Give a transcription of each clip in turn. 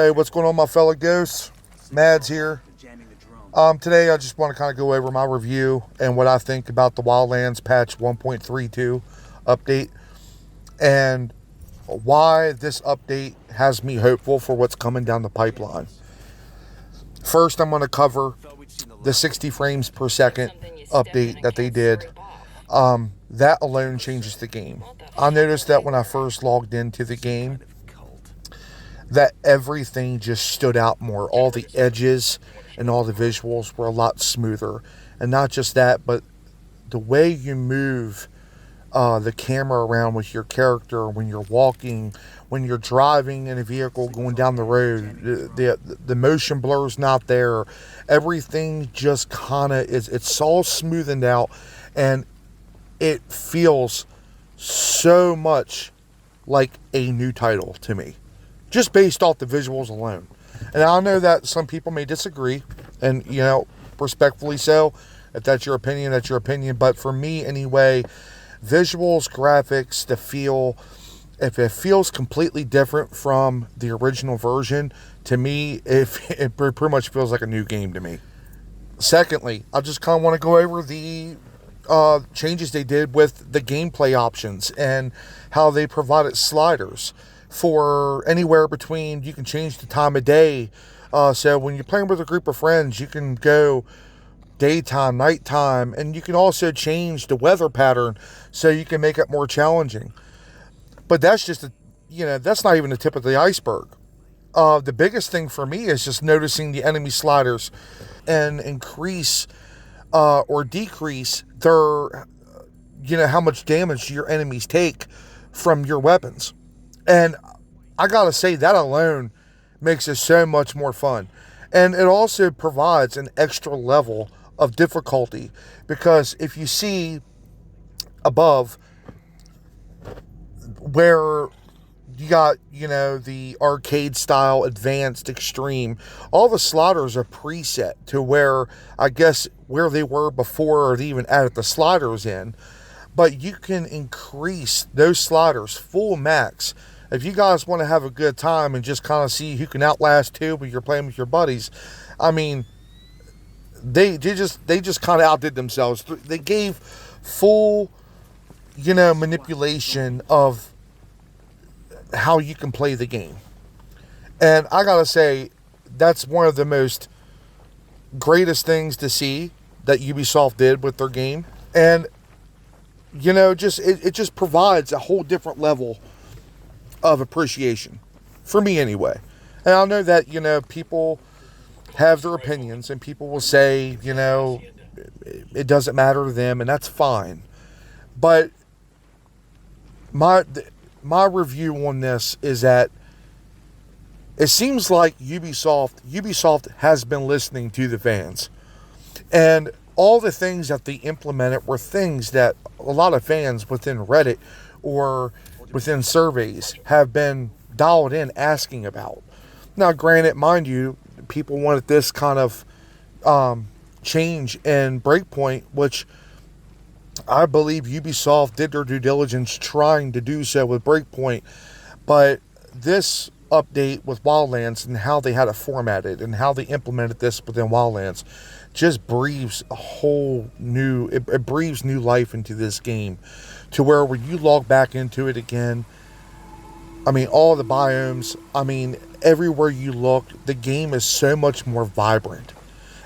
Hey, what's going on, my fellow ghosts? Mads here. Today I just want to kind of go over my review and what I think about the Wildlands patch 1.32 update and why this update has me hopeful for what's coming down the pipeline. First, I'm going to cover the 60 frames per second update that they did. That alone changes the game. I noticed that when I first logged into the game, that everything just stood out more. All the edges and all the visuals were a lot smoother. And not just that, but the way you move the camera around with your character when you're walking, when you're driving in a vehicle going down the road, the motion blur's not there. Everything just kind of is, it's all smoothened out, and it feels so much like a new title to me, just based off the visuals alone. And I know that some people may disagree, and, you know, respectfully so. If that's your opinion, that's your opinion. But for me, anyway, visuals, graphics, the feel, if it feels completely different from the original version, to me, it pretty much feels like a new game to me. Secondly, I just kind of want to go over the changes they did with the gameplay options and how they provided sliders for anywhere between, you can change the time of day. So when you're playing with a group of friends, you can go daytime, nighttime, and you can also change the weather pattern so you can make it more challenging. But that's just that's not even the tip of the iceberg. The biggest thing for me is just noticing the enemy sliders and increase or decrease their, how much damage your enemies take from your weapons. And I gotta say, that alone makes it so much more fun. And it also provides an extra level of difficulty, because if you see above where you got, the arcade style, advanced, extreme, all the sliders are preset to where, I guess, where they were before, or they even added the sliders in. But you can increase those sliders full max. If you guys want to have a good time and just kind of see who can outlast two when you're playing with your buddies, I mean, they just kind of outdid themselves. They gave full, manipulation of how you can play the game. And I gotta say, that's one of the most greatest things to see that Ubisoft did with their game. And, it just provides a whole different level of appreciation, for me anyway. And I know that, people have their opinions, and people will say, it doesn't matter to them, and that's fine. But my review on this is that it seems like Ubisoft has been listening to the fans, and all the things that they implemented were things that a lot of fans within Reddit or within surveys have been dialed in asking about. Now, granted, mind you, people wanted this kind of change in Breakpoint, which I believe Ubisoft did their due diligence trying to do so with Breakpoint. But this update with Wildlands and how they had it formatted and how they implemented this within Wildlands just breathes a whole new, it breathes new life into this game, to where when you log back into it again, I mean, all the biomes, I mean, everywhere you look, the game is so much more vibrant.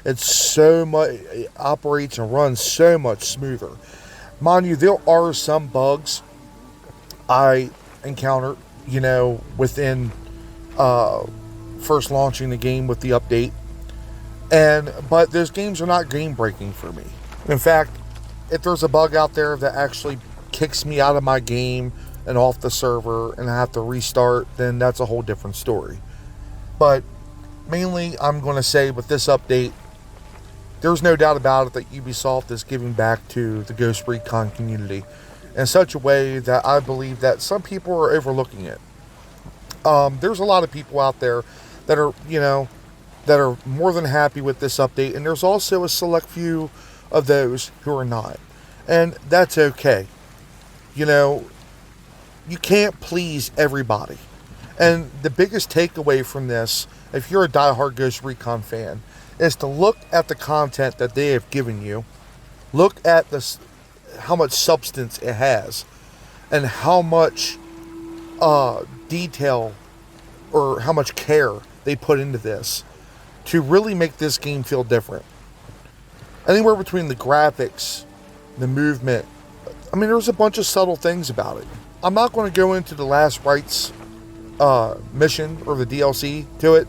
It's so much, it operates and runs so much smoother. Mind you, there are some bugs I encountered, within first launching the game with the update. But those games are not game breaking for me. In fact, if there's a bug out there that actually kicks me out of my game and off the server and I have to restart, then that's a whole different story. But mainly, I'm going to say with this update, there's no doubt about it that Ubisoft is giving back to the Ghost Recon community in such a way that I believe that some people are overlooking it. There's a lot of people out there that are, that are more than happy with this update, and there's also a select few of those who are not. And that's okay. You can't please everybody. And the biggest takeaway from this, if you're a diehard Ghost Recon fan, is to look at the content that they have given you. Look at this, how much substance it has, and how much detail or how much care they put into this to really make this game feel different. Anywhere between the graphics, the movement, I mean, there's a bunch of subtle things about it. I'm not going to go into the Last Rites mission or the DLC to it,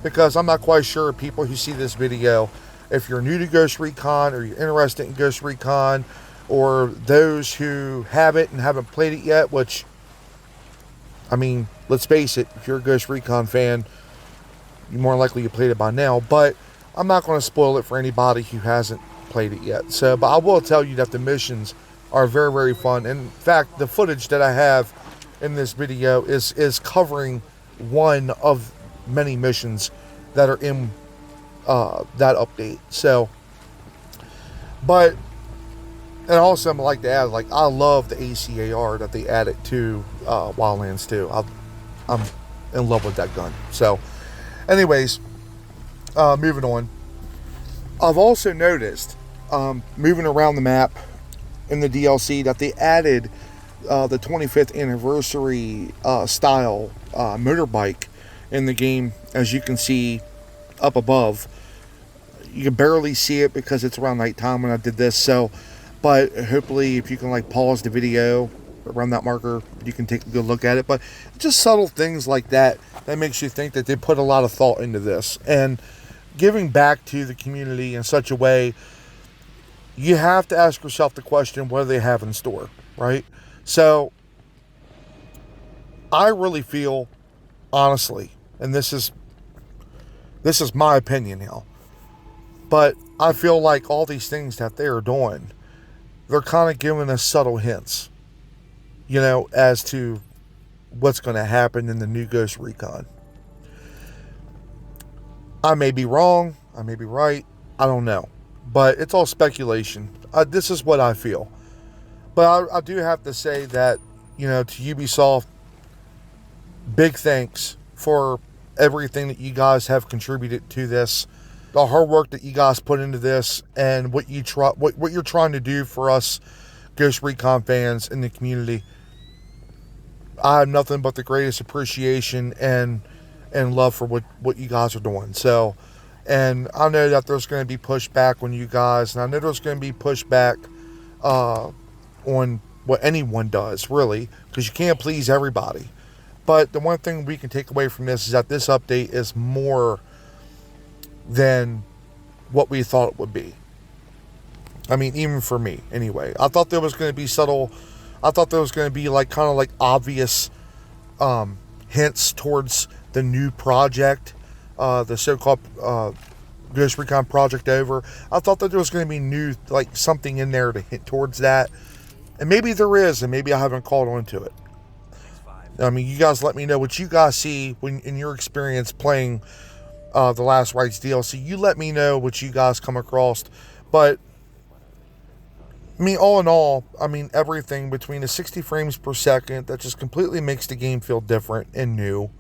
because I'm not quite sure people who see this video, if you're new to Ghost Recon or you're interested in Ghost Recon, or those who have it and haven't played it yet, which, I mean, let's face it, if you're a Ghost Recon fan, you're more likely you played it by now, but I'm not going to spoil it for anybody who hasn't played it yet. So, but I will tell you that the missions are very, very fun. In fact, the footage that I have in this video is covering one of many missions that are in that update. So, but, and also I'd like to add, like, I love the ACAR that they added to Wildlands 2. I'm in love with that gun. So, anyways, moving on. I've also noticed, moving around the map in the DLC, that they added the 25th anniversary style motorbike in the game. As you can see up above, you can barely see it because it's around nighttime when I did this. So, but hopefully, if you can like pause the video around that marker, you can take a good look at it. But just subtle things like that makes you think that they put a lot of thought into this and giving back to the community in such a way. You have to ask yourself the question, what do they have in store, right? So I really feel, honestly, and this is my opinion now, but I feel like all these things that they are doing, they're kind of giving us subtle hints, you know, as to what's going to happen in the new Ghost Recon. I may be wrong, I may be right, I don't know, but it's all speculation. This is what I feel. But I do have to say that, you know, to Ubisoft, big thanks for everything that you guys have contributed to this, the hard work that you guys put into this, and what you're trying to do for us Ghost Recon fans in the community. I have nothing but the greatest appreciation and love for what you guys are doing. So, and I know that there's going to be pushback on you guys, and I know there's going to be pushback on what anyone does, really, because you can't please everybody. But the one thing we can take away from this is that this update is more than what we thought it would be. I mean, even for me, anyway. I thought there was going to be subtle, I thought there was going to be like kind of like obvious hints towards the new project, the so-called Ghost Recon Project Over. I thought that there was going to be new, like something in there to hint towards that. And maybe there is, and maybe I haven't called on to it. I mean, you guys let me know what you guys see when in your experience playing the Last Rites DLC. You let me know what you guys come across. But, I mean, all in all, I mean, everything between the 60 frames per second, that just completely makes the game feel different and new.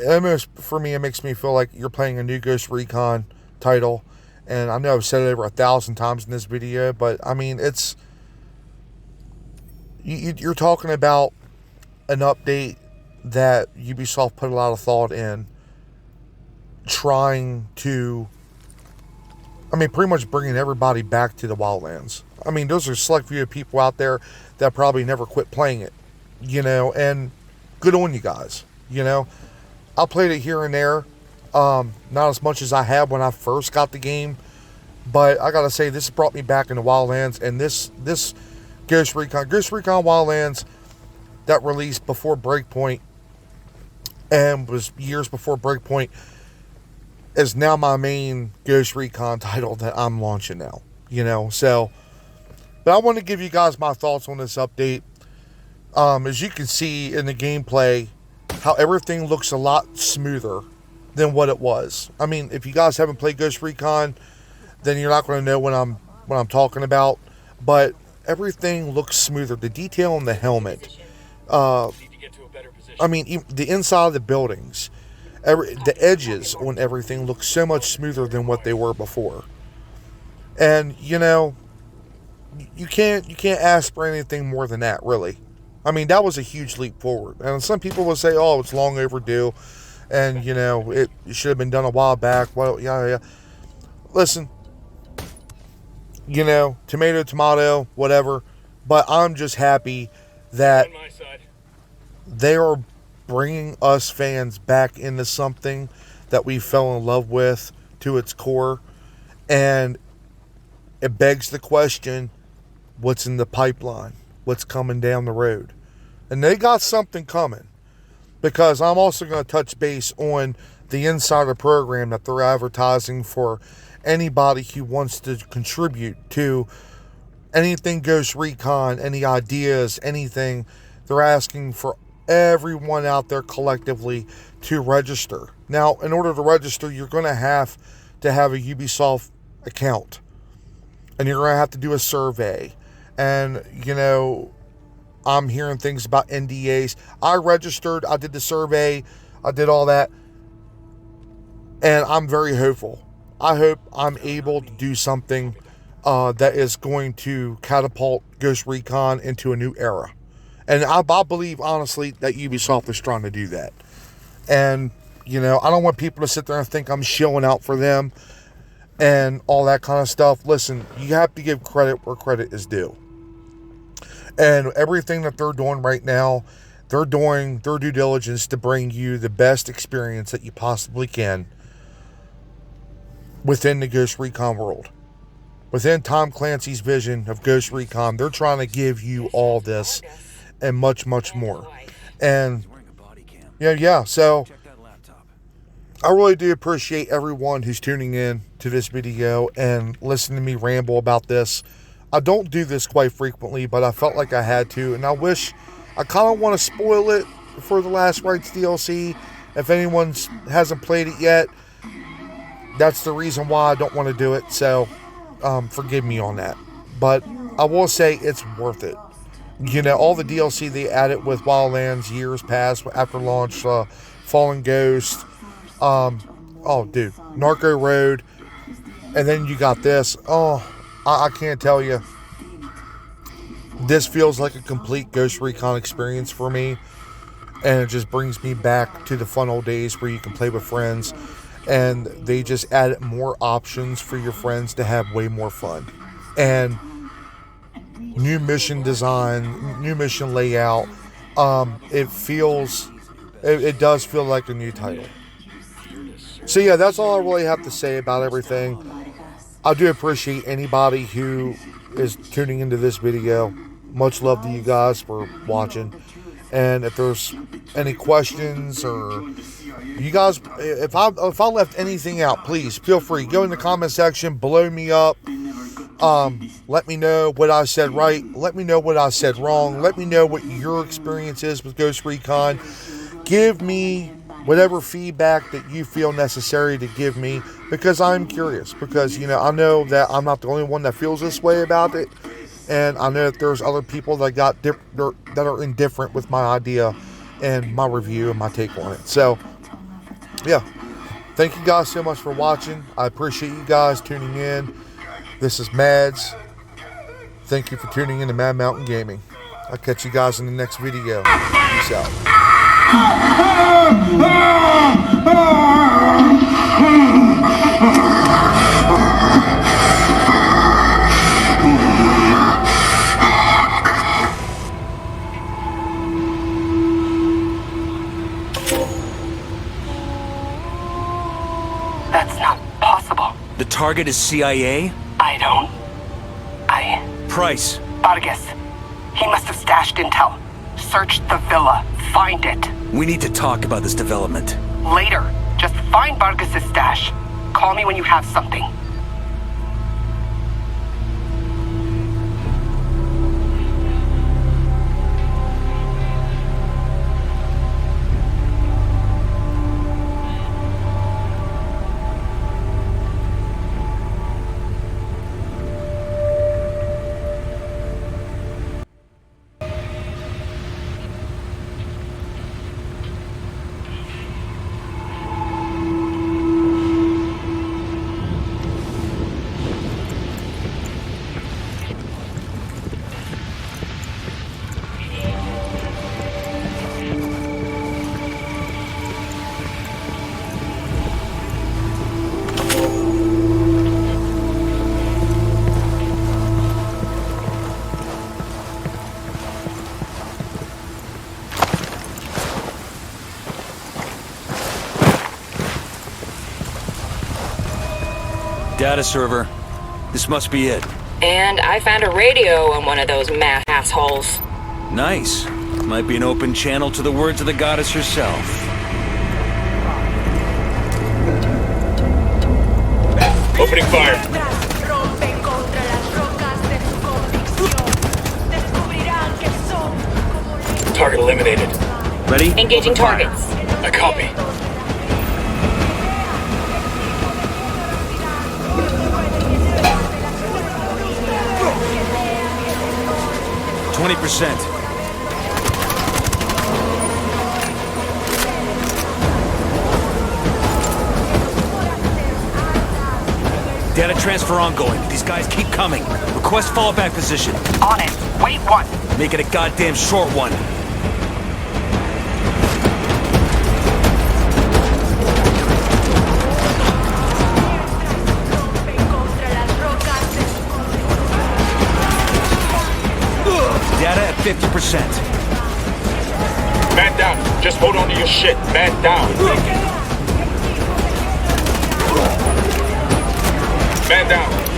Almost, for me, it makes me feel like you're playing a new Ghost Recon title. And I know I've said it over 1,000 times in this video, but, I mean, it's... You're talking about an update that Ubisoft put a lot of thought in, trying to, I mean, pretty much bringing everybody back to the Wildlands. I mean, those are a select few of people out there that probably never quit playing it, you know, and good on you guys, you know. I played it here and there, not as much as I had when I first got the game, but I gotta say, this brought me back into Wildlands, and this Ghost Recon Wildlands that released before Breakpoint and was years before Breakpoint is now my main Ghost Recon title that I'm launching now, you know. So, but I want to give you guys my thoughts on this update. As you can see in the gameplay, how everything looks a lot smoother than what it was. I mean, if you guys haven't played Ghost Recon, then you're not going to know what I'm talking about, but everything looks smoother. The detail on the helmet, I mean, even the inside of the buildings, the edges on everything look so much smoother than what they were before. And you can't ask for anything more than that, really. I mean, that was a huge leap forward. And some people will say, "Oh, it's long overdue," and it should have been done a while back. Well, yeah. Listen, tomato, whatever. But I'm just happy that they are bringing us fans back into something that we fell in love with to its core. And it begs the question, what's in the pipeline? What's coming down the road? And they got something coming. Because I'm also going to touch base on the insider program that they're advertising for anybody who wants to contribute to anything Ghost Recon, any ideas, anything. They're asking for everyone out there collectively to register. Now, in order to register, you're going to have a Ubisoft account. And you're going to have to do a survey. And, I'm hearing things about NDAs. I registered. I did the survey. I did all that. And I'm very hopeful. I hope I'm able to do something that is going to catapult Ghost Recon into a new era. And I believe, honestly, that Ubisoft is trying to do that. And, I don't want people to sit there and think I'm shilling out for them and all that kind of stuff. Listen, you have to give credit where credit is due. And everything that they're doing right now, they're doing their due diligence to bring you the best experience that you possibly can within the Ghost Recon world. Within Tom Clancy's vision of Ghost Recon, they're trying to give you all this and much, much more. And, so I really do appreciate everyone who's tuning in to this video and listening to me ramble about this. I don't do this quite frequently, but I felt like I had to, and I kind of want to spoil it for the Last Rites DLC. If anyone hasn't played it yet, that's the reason why I don't want to do it, so forgive me on that. But I will say it's worth it. All the DLC they added with Wildlands years past after launch, Fallen Ghost, Narco Road, and then you got this. I can't tell you. This feels like a complete Ghost Recon experience for me. And it just brings me back to the fun old days where you can play with friends. And they just added more options for your friends to have way more fun. And new mission design, new mission layout. It does feel like a new title. So yeah, that's all I really have to say about everything. I do appreciate anybody who is tuning into this video. Much love to you guys for watching. And if there's any questions or you guys, if I left anything out, please feel free. Go in the comment section, blow me up. Let me know what I said right. Let me know what I said wrong. Let me know what your experience is with Ghost Recon. Give me whatever feedback that you feel necessary to give me, because I'm curious, because I know that I'm not the only one that feels this way about it, and I know that there's other people that are indifferent with my idea and my review and my take on it. So yeah, thank you guys so much for watching. I appreciate you guys tuning in. This is Mads. Thank you for tuning in to Mad Mountain Gaming. I'll catch you guys in the next video. Peace out. That's not possible. The target is CIA? Price. Vargas. He must have stashed intel. Search the villa. Find it. We need to talk about this development. Later. Just find Vargas' stash. Call me when you have something. Data server. This must be it. And I found a radio on one of those math assholes. Nice. Might be an open channel to the words of the goddess herself. Opening fire. Target eliminated. Ready? Engaging targets. I copy. %20. Data transfer ongoing. These guys keep coming. Request fallback position. On it. Wait one. Make it a goddamn short one. Data at 50%. Man down. Just hold on to your shit. Man down. Man down.